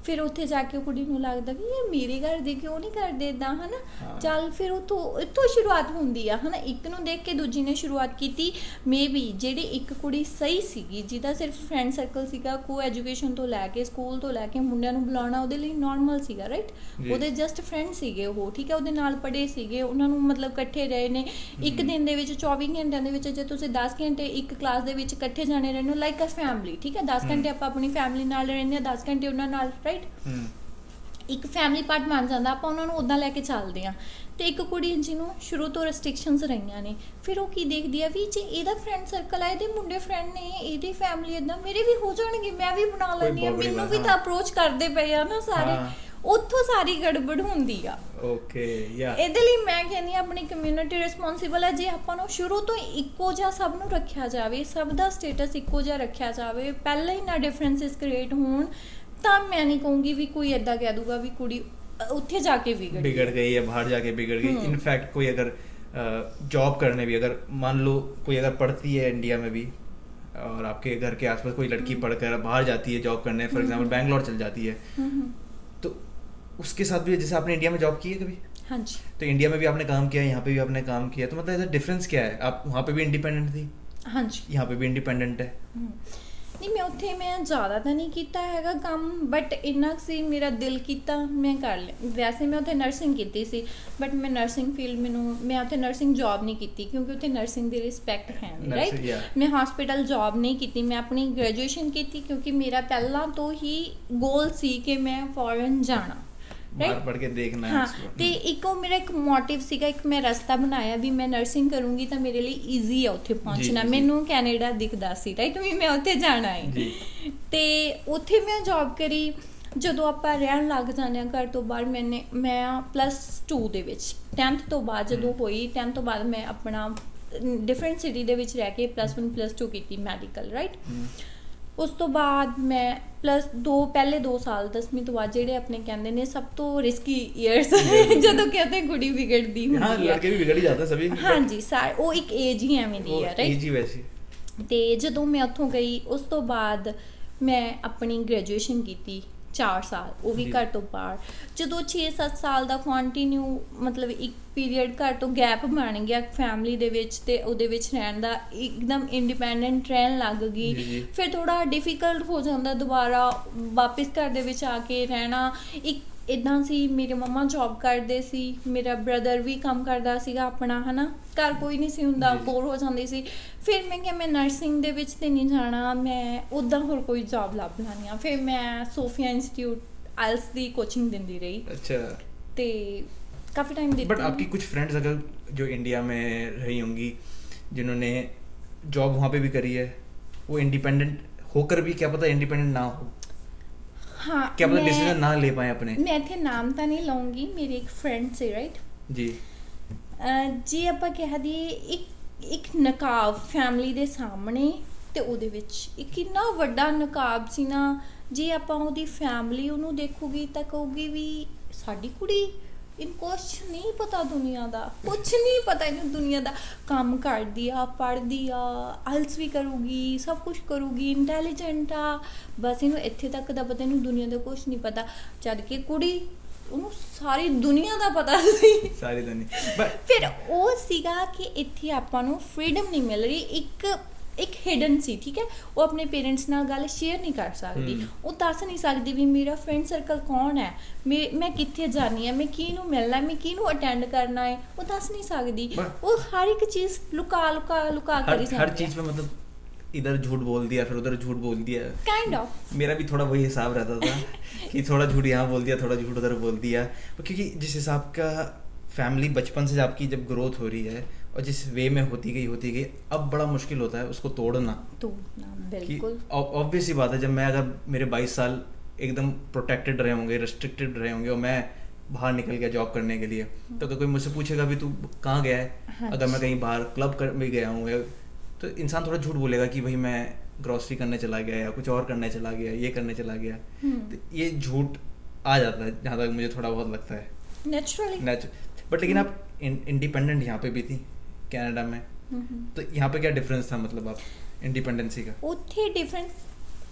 ਫਿਰ ਉੱਥੇ ਜਾ ਕੇ ਉਹ ਕੁੜੀ ਨੂੰ ਲੱਗਦਾ ਵੀ ਇਹ ਮੇਰੇ ਘਰ ਦੇ ਕਿਉਂ ਨਹੀਂ ਕਰਦੇ ਇੱਦਾਂ ਹੈ ਨਾ ਚੱਲ ਫਿਰ ਇੱਥੋਂ ਸ਼ੁਰੂਆਤ ਹੁੰਦੀ ਆ ਹੈ ਨਾ ਇੱਕ ਨੂੰ ਦੇਖ ਕੇ ਦੂਜੀ ਨੇ ਸ਼ੁਰੂਆਤ ਕੀਤੀ ਮੇ ਬੀ ਜਿਹੜੀ ਇੱਕ ਕੁੜੀ ਸਹੀ ਸੀਗੀ ਜਿਹਦਾ ਸਿਰਫ ਫਰੈਂਡ ਸਰਕਲ ਸੀਗਾ ਕੋ ਐਜੂਕੇਸ਼ਨ ਤੋਂ ਲੈ ਕੇ ਸਕੂਲ ਤੋਂ ਲੈ ਕੇ ਮੁੰਡਿਆਂ ਨੂੰ ਬੁਲਾਉਣਾ ਉਹਦੇ ਲਈ ਨੋਰਮਲ ਸੀਗਾ ਰਾਈਟ ਉਹਦੇ ਜਸਟ ਫਰੈਂਡ ਸੀਗੇ ਉਹ ਠੀਕ ਹੈ ਉਹਦੇ ਨਾਲ ਪੜ੍ਹੇ ਸੀਗੇ ਉਹਨਾਂ ਨੂੰ ਮਤਲਬ ਇਕੱਠੇ ਰਹੇ ਨੇ ਇੱਕ ਦਿਨ ਦੇ ਵਿੱਚ 24 ਘੰਟਿਆਂ ਦੇ ਵਿੱਚ ਜੇ ਤੁਸੀਂ 10 ਘੰਟੇ ਇੱਕ ਕਲਾਸ ਦੇ ਵਿੱਚ ਇਕੱਠੇ ਜਾਣੇ ਰਹਿੰਦੇ ਹੋ ਲਾਈਕ ਅ ਫੈਮਿਲੀ ਠੀਕ ਹੈ 10 ਘੰਟੇ ਆਪਾਂ ਆਪਣੀ ਫੈਮਿਲੀ ਨਾਲ ਰਹਿੰਦੇ ਹਾਂ 10 ਘੰਟੇ ਉਹਨਾਂ ਨਾਲ ਇੱਕ ਫੈਮਿਲੀ ਪਾਰਟ ਬਣ ਜਾਂਦਾ, ਆਪਾਂ ਉਹਨਾਂ ਨੂੰ ਉੱਦਾਂ ਲੈ ਕੇ ਚੱਲਦੇ ਹਾਂ। ਤੇ ਇੱਕ ਕੁੜੀ ਜਿਹਨੂੰ ਸ਼ੁਰੂ ਤੋਂ ਰੈਸਟ੍ਰਿਕਸ਼ਨਸ ਰਹੀਆਂ ਨੇ, ਫਿਰ ਉਹ ਕੀ ਦੇਖਦੀ ਆ ਵੀ ਜੇ ਇਹਦਾ ਫਰੈਂਡ ਸਰਕਲ ਆ, ਇਹਦੇ ਮੁੰਡੇ ਫਰੈਂਡ ਨੇ, ਇਹਦੀ ਫੈਮਿਲੀ ਇੱਦਾਂ, ਮੇਰੇ ਵੀ ਹੋ ਜਾਣਗੇ, ਮੈਂ ਵੀ ਬਣਾ ਲੈਂਦੀ ਆ, ਮੈਨੂੰ ਵੀ ਤਾਂ ਅਪਰੋਚ ਕਰਦੇ ਪਏ ਆ ਨਾ ਸਾਰੇ, ਉੱਥੋਂ ਸਾਰੀ ਗੜਬੜ ਹੁੰਦੀ ਆ। ਓਕੇ ਯਾ, ਇਹਦੇ ਲਈ ਮੈਂ ਕਹਿੰਦੀ ਆਪਣੀ ਕਮਿਊਨਿਟੀ ਰਿਸਪੌਂਸਿਬਲ ਹੈ। ਜੇ ਆਪਾਂ ਨੂੰ ਸ਼ੁਰੂ ਤੋਂ ਇੱਕੋ ਜਿਹਾ ਸਭ ਨੂੰ ਰੱਖਿਆ ਜਾਵੇ, ਸਭ ਦਾ ਸਟੇਟਸ ਇੱਕੋ ਜਿਹਾ ਰੱਖਿਆ ਜਾਵੇ, ਪਹਿਲਾਂ ਹੀ ਨਾ ਡਿਫਰੈਂਸਿਸ ਕ੍ਰੀਏਟ ਹੋਣ, ਤਾਂ ਮੈਂ ਨਹੀਂ ਕਹੂੰਗੀ ਵੀ ਕੋਈ ਇੱਦਾਂ ਕਹਿ ਦੂਗਾ ਵੀ ਕੁੜੀ ਉੱਥੇ ਜਾ के बिगड़ गई या बाहर जाके बिगड़ गई। इनफैक्ट कोई अगर जॉब करने भी, अगर मान लो कोई अगर पढ़ती है इंडिया में भी और आपके घर के आसपास कोई लड़की पढ़कर बाहर जाती है जॉब करने, फॉर एग्जांपल बैंगलोर चल जाती है, तो उसके साथ भी जैसे आपने इंडिया में जॉब की है कभी? हाँ जी। तो इंडिया में भी आपने काम किया, यहाँ पे भी आपने काम किया, तो मतलब ऐसा डिफरेंस क्या है? आप वहाँ पे भी इंडिपेंडेंट थी? हाँ जी। यहाँ पे भी इंडिपेंडेंट है? नहीं, मैं उत्थे मैं ज़्यादा तो नहीं किया हैगा काम, बट इन्ना सी मेरा दिल किया मैं कर लिया। वैसे मैं उत्थे नर्सिंग की सी, बट मैं नर्सिंग फील्ड मैं उत्थे नर्सिंग जॉब नहीं की, क्योंकि उत्थे नर्सिंग की रिस्पैक्ट है नहीं, राइट। मैं हॉस्पिटल जॉब नहीं की, मैं अपनी ग्रेजुएशन की, क्योंकि मेरा पहला तो ही गोल सी कि मैं फॉरन जाना, पढ़ के देखना। हाँ, तो एक मेरा एक मोटिव सीगा, एक मैं रस्ता बनाया भी मैं नर्सिंग करूँगी तो मेरे लिए ईजी है उत्थे पहुँचना। मैनू कैनेडा दिखदा सी, राइट, भी मैं उत्थे जाना है, तो उत्थे मैं जॉब करी। ਜਦੋਂ ਆਪਾਂ ਰਹਿਣ ਲੱਗ ਜਾਂਦੇ ਹਾਂ ਘਰ ਤੋਂ ਬਾਹਰ, ਮੈਂ +2 ਦੇ ਵਿੱਚ 10th ਤੋਂ ਬਾਅਦ ਜਦੋਂ ਹੋਈ, 10th ਤੋਂ ਬਾਅਦ ਮੈਂ ਆਪਣਾ ਡਿਫਰੈਂਟ ਸਿਟੀ ਦੇ ਵਿੱਚ ਰਹਿ ਕੇ +1 +2 ਕੀਤੀ ਮੈਡੀਕਲ, ਰਾਈਟ। ਉਸ ਤੋਂ ਬਾਅਦ ਮੈਂ ਪਹਿਲੇ 2 ਸਾਲ 10ਵੀਂ ਤੋਂ ਬਾਅਦ ਜਿਹੜੇ ਆਪਣੇ ਕਹਿੰਦੇ ਨੇ ਸਭ ਤੋਂ ਰਿਸਕੀ ਈਅਰਸ, ਜਦੋਂ ਕਹਿੰਦੇ ਕੁੜੀ ਵਿਗੜਦੀ ਹੁੰਦੀ ਹੈ, ਲੜਕੇ ਵੀ ਵਿਗੜ ਹੀ ਜਾਂਦੇ ਸਭੀ। ਹਾਂਜੀ, ਉਹ ਇੱਕ ਏਜ ਹੀ ਐਵੇਂ ਦੀ ਹੈ, ਰਾਈਟ। ਏਜ ਹੀ ਵੈਸੀ। ਤੇ ਜਦੋਂ ਮੈਂ ਉੱਥੋਂ ਗਈ, ਉਸ ਤੋਂ ਬਾਅਦ ਮੈਂ ਆਪਣੀ ਗ੍ਰੈਜੂਏਸ਼ਨ ਕੀਤੀ 4 ਸਾਲ, ਉਹ ਵੀ ਘਰ ਤੋਂ ਬਾਹਰ। ਜਦੋਂ 6-7 ਸਾਲ ਦਾ ਕੰਟੀਨਿਊ ਮਤਲਬ ਇੱਕ ਪੀਰੀਅਡ ਘਰ ਤੋਂ ਗੈਪ ਬਣ ਗਿਆ ਫੈਮਿਲੀ ਦੇ ਵਿੱਚ, ਤੇ ਉਹਦੇ ਵਿੱਚ ਰਹਿਣ ਦਾ ਇੱਕਦਮ ਇੰਡੀਪੈਂਡੈਂਟ ਰਹਿਣ ਲੱਗ ਗਈ, ਫਿਰ ਥੋੜਾ ਡਿਫਿਕਲਟ ਹੋ ਜਾਂਦਾ ਦੁਬਾਰਾ ਵਾਪਿਸ ਘਰ ਦੇ ਵਿੱਚ ਆ ਕੇ ਰਹਿਣਾ। ਇੱਕ ਇੱਦਾਂ ਸੀ, ਮੇਰੇ ਮੰਮਾ ਜੌਬ ਕਰਦੇ ਸੀ, ਮੇਰਾ ਬ੍ਰਦਰ ਵੀ ਕੰਮ ਕਰਦਾ ਸੀਗਾ ਆਪਣਾ, ਹੈ ਨਾ, ਘਰ ਕੋਈ ਨਹੀਂ ਸੀ ਹੁੰਦਾ, ਬੋਰ ਹੋ ਜਾਂਦੀ ਸੀ। ਫਿਰ ਮੈਂ ਕਿਹਾ ਮੈਂ ਨਰਸਿੰਗ ਦੇ ਵਿੱਚ ਤੇ ਨਹੀਂ ਜਾਣਾ, ਮੈਂ ਉੱਦਾਂ ਹੋਰ ਕੋਈ ਜੌਬ ਲੱਭ ਲੈਣੀ ਆ। ਫਿਰ ਮੈਂ ਸੋਫੀਆ ਇੰਸਟੀट्यूट आइल्स ਦੀ ਕੋਚਿੰग ਦਿੰਦੀ ਰਹੀ। अच्छा। ਤੇ काफ़ी टाइम देती। बट आपकी कुछ फ्रेंड्स अगर जो इंडिया में रही होंगी, जिन्होंने जॉब वहाँ पे भी करी है, वो इंडिपेंडेंट होकर भी क्या पता इंडिपेंडेंट ना हो, हाँ, क्या पता डिसीजन ना ले पाए अपने। मैं इत्थे नाम तो नहीं लाऊंगी, मेरी एक फ्रेंड से, राइट जी जी, ਆਪਾਂ ਕਹਿ ਦਈਏ ਇੱਕ ਨਕਾਬ ਫੈਮਿਲੀ ਦੇ ਸਾਹਮਣੇ, ਤੇ ਉਹਦੇ ਵਿੱਚ ਇੱਕ ਇੰਨਾ ਵੱਡਾ ਨਕਾਬ ਸੀ ਨਾ, ਜੇ ਆਪਾਂ ਉਹਦੀ ਫੈਮਿਲੀ ਉਹਨੂੰ ਦੇਖੂਗੀ ਤਾਂ ਕਹੂਗੀ ਵੀ ਸਾਡੀ ਕੁੜੀ ਇਹਨੂੰ ਕੁਛ ਨਹੀਂ ਪਤਾ ਦੁਨੀਆ ਦਾ, ਕੁਛ ਨਹੀਂ ਪਤਾ ਇਹਨੂੰ ਦੁਨੀਆ ਦਾ, ਕੰਮ ਕਰਦੀ ਆ, ਪੜ੍ਹਦੀ ਆ, ਆਇਲਸ ਵੀ ਕਰੂਗੀ, ਸਭ ਕੁਛ ਕਰੂਗੀ, ਇੰਟੈਲੀਜੈਂਟ ਆ, ਬਸ ਇਹਨੂੰ ਇੱਥੇ ਤੱਕ ਦਾ ਪਤਾ, ਇਹਨੂੰ ਦੁਨੀਆ ਦਾ ਕੁਛ ਨਹੀਂ ਪਤਾ। ਜਦ ਕਿ ਕੁੜੀ ਉਹਨੂੰ ਸਾਰੀ ਦੁਨੀਆ ਦਾ ਪਤਾ ਸੀ, ਸਾਰੀ ਦੁਨੀਆ। ਫਿਰ ਉਹ ਸੀਗਾ ਕਿ ਇੱਥੇ ਆਪਾਂ ਨੂੰ ਫਰੀडम ਨਹੀਂ ਮਿਲ ਰਹੀ, ਇੱਕ ਹਿਡਨ ਸੀ, ਠੀਕ ਹੈ। ਉਹ ਆਪਣੇ ਪੇਰੈਂਟਸ ਨਾਲ ਗੱਲ ਸ਼ੇਅਰ ਨਹੀਂ ਕਰ ਸਕਦੀ, ਉਹ ਦੱਸ ਨਹੀਂ ਸਕਦੀ ਵੀ ਮੇਰਾ ਫਰੈਂਡ ਸਰਕਲ ਕੌਣ ਹੈ, ਮੈਂ ਕਿੱਥੇ ਜਾਣੀ ਹੈ, ਮੈਂ ਕਿਹਨੂੰ ਮਿਲਣਾ, ਮੈਂ ਕਿਹਨੂੰ ਅਟੈਂਡ ਕਰਨਾ ਹੈ, ਉਹ ਦੱਸ ਨਹੀਂ ਸਕਦੀ। ਉਹ ਹਰ ਇੱਕ ਚੀਜ਼ ਲੁਕਾ ਕਰੀ ਜਾਂਦੀ है। हर चीज में मतलब इधर झूठ बोल दिया, फिर उधर झूठ बोल दिया, काइंड ऑफ। मेरा भी थोड़ा वही हिसाब रहता था कि थोड़ा झूठ यहाँ बोल दिया, थोड़ा झूठ उधर बोल दिया, क्योंकि जिस हिसाब का फैमिली बचपन से आपकी जब ग्रोथ हो रही है और जिस वे में होती गई, अब बड़ा मुश्किल होता है उसको तोड़ना। बिल्कुल ऑब्वियस ही बात है, जब मैं अगर मेरे 22 साल एकदम प्रोटेक्टेड रहे होंगे, रिस्ट्रिक्टेड रहे होंगे, और मैं बाहर निकल गया जॉब करने के लिए, तो अगर कोई मुझसे पूछेगा भी तू कहाँ गया है, अगर मैं कहीं बाहर क्लब में गया हूँ, तो इंसान थोड़ा झूठ बोलेगा कि भाई मैं ग्रॉसरी करने चला गया या कुछ और करने चला गया, ये करने चला गया। तो ये झूठ आ जाता है, जहाँ तक मुझे थोड़ा बहुत लगता है नेचुरली। बट लेकिन आप इंडिपेंडेंट यहाँ पे भी थी कनाडा में, तो यहाँ पे क्या डिफरेंस था, मतलब आप इंडिपेंडेंसी का? ਉੱਥੇ ਡਿਫਰੈਂਸ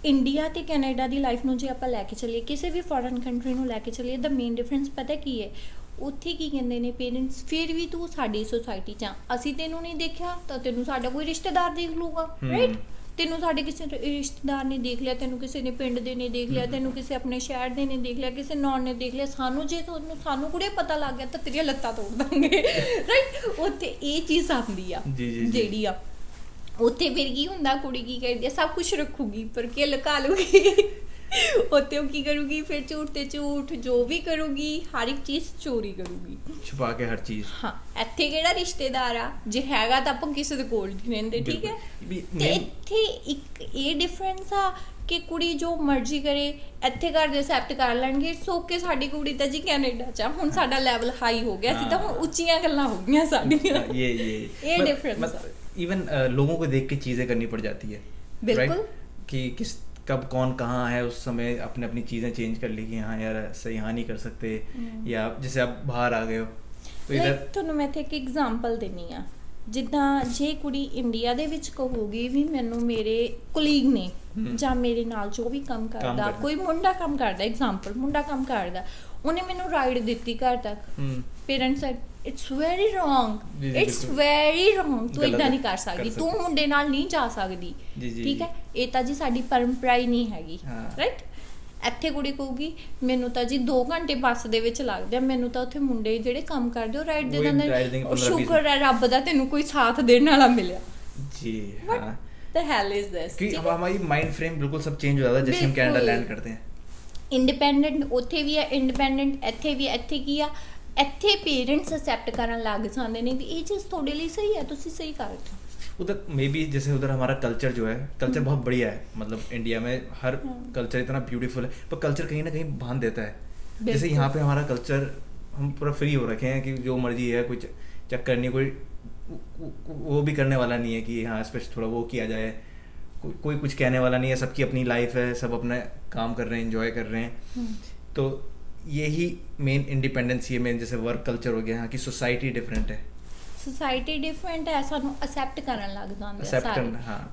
ਇੰਡੀਆ ਤੇ ਕੈਨੇਡਾ ਦੀ ਲਾਈਫ ਨੂੰ ਜੇ ਆਪਾਂ ਲੈ ਕੇ ਚੱਲੀਏ, ਕਿਸੇ ਵੀ ਫੋਰਨ ਕੰਟਰੀ ਨੂੰ ਲੈ ਕੇ ਚੱਲੀਏ, ਦਾ ਮੇਨ ਡਿਫਰੈਂਸ ਪਤਾ ਕੀ ਹੈ? ਉੱਥੇ ਕੀ ਕਹਿੰਦੇ ਨੇ ਪੇਰੈਂਟਸ, ਫਿਰ ਵੀ ਤੂੰ ਸਾਡੀ ਸੋਸਾਇਟੀ 'ਚ ਆ, ਅਸੀਂ ਤੈਨੂੰ ਨਹੀਂ ਦੇਖਿਆ ਤਾਂ ਤੈਨੂੰ ਸਾਡਾ ਕੋਈ ਰਿਸ਼ਤੇਦਾਰ ਦੇਖ ਲੂਗਾ, ਰਾਈਟ। ਤੈਨੂੰ ਸਾਡੇ ਕਿਸੇ ਰਿਸ਼ਤੇਦਾਰ ਨੇ ਦੇਖ ਲਿਆ, ਤੈਨੂੰ ਕਿਸੇ ਨੇ ਪਿੰਡ ਦੇ ਨੇ ਦੇਖ ਲਿਆ, ਤੈਨੂੰ ਕਿਸੇ ਆਪਣੇ ਸ਼ਹਿਰ ਦੇ ਨੇ ਦੇਖ ਲਿਆ, ਕਿਸੇ ਨੌਨ ਨੇ ਦੇਖ ਲਿਆ, ਸਾਨੂੰ ਜੇ ਸਾਨੂੰ ਕੁੜੇ ਪਤਾ ਲੱਗ ਗਿਆ ਤਾਂ ਤੇਰੀਆਂ ਲੱਤਾਂ ਤੋੜ ਦਾਂਗੇ, ਰਾਈਟ। ਉੱਥੇ ਇਹ ਚੀਜ਼ ਆਉਂਦੀ ਆ ਜਿਹੜੀ ਆ। ਉੱਥੇ ਫਿਰ ਕੀ ਹੁੰਦਾ, ਕੁੜੀ ਕੀ ਕਰਦੀ ਆ, ਸਭ ਕੁਛ ਰੱਖੂਗੀ ਪਰ ਕੀ ਲੁਕਾ ਲੂਗੀ। ਉੱਥੇ ਉਹ ਕੀ ਕਰੂਗੀ ਫਿਰ ਝੂਠ ਤੇ ਝੂਠ ਜੋ ਵੀ ਕਰੂਗੀ ਹਰ ਇੱਕ ਚੀਜ਼ ਚੋਰੀ ਕਰੂਗੀ छुपा के हर चीज। ਹਾਂ ਇੱਥੇ ਕਿਹੜਾ ਰਿਸ਼ਤੇਦਾਰ ਆ ਜੇ ਹੈਗਾ ਤਾਂ ਆਪਾਂ ਕਿਸੇ ਦੇ ਕੋਲ ਨਹੀਂ ਰਹਿੰਦੇ ਠੀਕ ਹੈ ਤੇ ਇੱਥੇ ਇੱਕ ਇਹ ਡਿਫਰੈਂਸ ਆ ਕਿ ਕੁੜੀ ਜੋ ਮਰਜ਼ੀ ਕਰੇ ਇੱਥੇ ਘਰ ਦੇ ਐਕਸੈਪਟ ਕਰ ਲੈਣਗੇ ਸੋ ਕੇ ਸਾਡੀ ਕੁੜੀ ਤਾਂ ਜੀ ਕੈਨੇਡਾ ਚ ਹੁਣ ਸਾਡਾ ਲੈਵਲ ਹਾਈ ਹੋ ਗਿਆ ਸੀ ਤਾਂ ਹੁਣ ਉੱਚੀਆਂ ਗੱਲਾਂ ਹੋ ਗਈਆਂ ਸਾਡੀਆਂ ਇਹ डिफरेंस इवन लोगों को देख के चीजें करनी पड़ जाती है बिल्कुल कि किस कब कौन कहाँ है उस समय अपने अपनी चीजें चेंज कर ली कि हाँ यार ऐसे यहाँ नहीं कर सकते या जैसे आप बाहर आ गए हो तो इधर ਤੁਹਾਨੂੰ ਮੈਂ ਇੱਥੇ ਇੱਕ ਐਗਜ਼ਾਮਪਲ ਦੇਣੀ ਆ ਜਿੱਦਾਂ ਜੇ ਕੁੜੀ ਇੰਡੀਆ ਦੇ ਵਿੱਚ ਕਹੂਗੀ ਵੀ ਮੈਨੂੰ ਮੇਰੇ ਕੁਲੀਗ ਨੇ ਜਾਂ ਮੇਰੇ ਨਾਲ ਜੋ ਵੀ ਕੰਮ ਕਰਦਾ ਕੋਈ ਮੁੰਡਾ ਕੰਮ ਕਰਦਾ ਐਗਜ਼ਾਮਪਲ ਮੁੰਡਾ ਕੰਮ ਕਰਦਾ ਉਹਨੇ ਮੈਨੂੰ ਰਾਈਡ ਦਿੱਤੀ ਘਰ ਤੱਕ parents said it's very wrong it's very wrong ਤੂੰ ਇਦਾਂ ਨਹੀਂ ਕਰ ਸਕਦੀ ਤੂੰ ਮੁੰਡੇ ਨਾਲ ਨਹੀਂ ਜਾ ਸਕਦੀ ਠੀਕ ਹੈ ਇਹ ਤਾਂ ਜੀ ਸਾਡੀ ਪਰੰਪਰਾ ਹੀ ਨਹੀਂ ਹੈਗੀ ਰਾਈਟ ਇੱਥੇ ਕੁੜੀ ਕਹੂਗੀ ਮੈਨੂੰ ਤਾਂ ਜੀ 2 ਘੰਟੇ ਬੱਸ ਦੇ ਵਿੱਚ ਲੱਗਦੇ ਆ ਮੈਨੂੰ ਤਾਂ ਉੱਥੇ ਮੁੰਡੇ ਜਿਹੜੇ ਕੰਮ ਕਰਦੇ ਉਹ ਰਾਈਡ ਦੇ ਦਿੰਦੇ ਸ਼ੁਕਰ ਹੈ ਰੱਬ ਦਾ ਤੈਨੂੰ ਕੋਈ ਸਾਥ ਦੇਣ ਵਾਲਾ ਮਿਲਿਆ जी हाँ the hell is this कि अब हमारी माइंड फ्रेम बिल्कुल सब चेंज हो जाता है जैसे हम कनाडा लैंड करते हैं ਇੰਡੀਪੈਂਡੈਂਟ ਉੱਥੇ ਵੀ ਹੈ ਇੰਡੀਪੈਂਡੈਂਟ ਇੱਥੇ ਵੀ ਇੱਥੇ ਕੀ ਆ ਇੱਥੇ ਪੇਰੈਂਟਸ ਅਸੈਪਟ ਕਰਨ ਲੱਗ ਜਾਂਦੇ ਨੇ ਵੀ ਇਹ ਚੀਜ਼ ਤੁਹਾਡੇ ਲਈ ਸਹੀ ਹੈ ਤੁਸੀਂ ਸਹੀ ਕਰ ਰਹੇ ਹੋ उधर मे बी जैसे उधर हमारा कल्चर जो है कल्चर बहुत बढ़िया है मतलब इंडिया में हर कल्चर इतना ब्यूटीफुल है पर कल्चर कहीं ना कहीं बांध देता है जैसे यहाँ पे हमारा कल्चर हम पूरा फ्री हो रखे हैं कि जो मर्जी है कुछ चक्कर नहीं कोई वो भी करने वाला नहीं है कि हाँ इस पर थोड़ा वो किया जाए कोई कुछ कहने वाला नहीं है सबकी अपनी लाइफ है सब अपने काम कर रहे हैं इंजॉय कर रहे हैं तो यही मेन इंडिपेंडेंस ये मेन जैसे वर्क कल्चर हो गया यहाँ की सोसाइटी डिफरेंट है सोसाइटी डिफरेंट है ਸਾਨੂੰ ਅਸੈਪਟ ਕਰਨ ਲੱਗ ਜਾਂਦੇ ਆ ਸਾਰੇ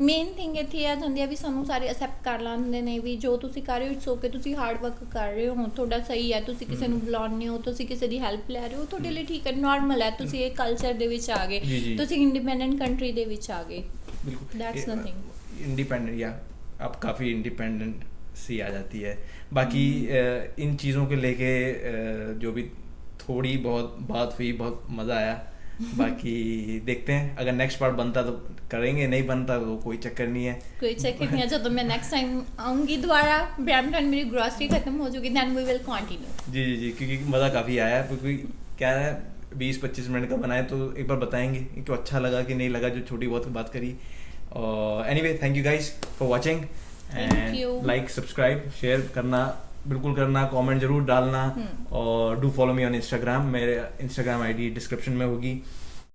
ਮੇਨ ਥਿੰਗ ਇੱਥੇ ਆ ਜਾਂਦੀ ਆ ਵੀ ਸਾਨੂੰ ਸਾਰੇ ਅਸੈਪਟ ਕਰ ਲੈਂਦੇ ਨੇ ਵੀ ਜੋ ਤੁਸੀਂ ਕਰ ਰਹੇ ਹੋ ਇਟਸ ਓਕੇ ਤੁਸੀਂ ਹਾਰਡ ਵਰਕ ਕਰ ਰਹੇ ਹੋ ਤੁਹਾਡਾ ਸਹੀ ਹੈ ਤੁਸੀਂ ਕਿਸੇ ਨੂੰ ਬੁਲਾਉਂਦੇ ਹੋ ਤੁਸੀਂ ਕਿਸੇ ਦੀ ਹੈਲਪ ਲੈ ਰਹੇ ਹੋ ਤੁਹਾਡੇ ਲਈ ਠੀਕ ਹੈ ਨਾਰਮਲ ਹੈ ਤੁਸੀਂ ਇਹ ਕਲਚਰ ਦੇ ਵਿੱਚ ਆ ਗਏ ਤੁਸੀਂ ਇੰਡੀਪੈਂਡੈਂਟ ਕੰਟਰੀ ਦੇ ਵਿੱਚ ਆ ਗਏ दैट्स नथिंग इंडिपेंडेंट या आप काफ़ी इंडिपेंडेंट सी आ जाती है बाकी इन चीज़ों को लेके जो भी थोड़ी बहुत बात हुई बहुत मज़ा आया बाकी देखते हैं अगर नेक्स्ट पार्ट बनता तो करेंगे नहीं बनता तो कोई चक्कर नहीं है कोई चक्कर नहीं है जब मैं नेक्स्ट टाइम आऊँगी दोबारा ब्रैम्पटन मेरी ग्रॉसरी खत्म हो चुकी दैन वी विल कंटिन्यू जी जी जी क्योंकि मज़ा काफ़ी आया क्योंकि क्या है 20-25 मिनट का बनाए तो एक बार बताएंगे कि अच्छा लगा कि नहीं लगा जो छोटी बहुत बात करी और anyway thank you guys for watching and like subscribe share करना बिल्कुल करना कमेंट जरूर डालना और do follow me on Instagram मेरे इंस्टाग्राम आईडी डिस्क्रिप्शन में होगी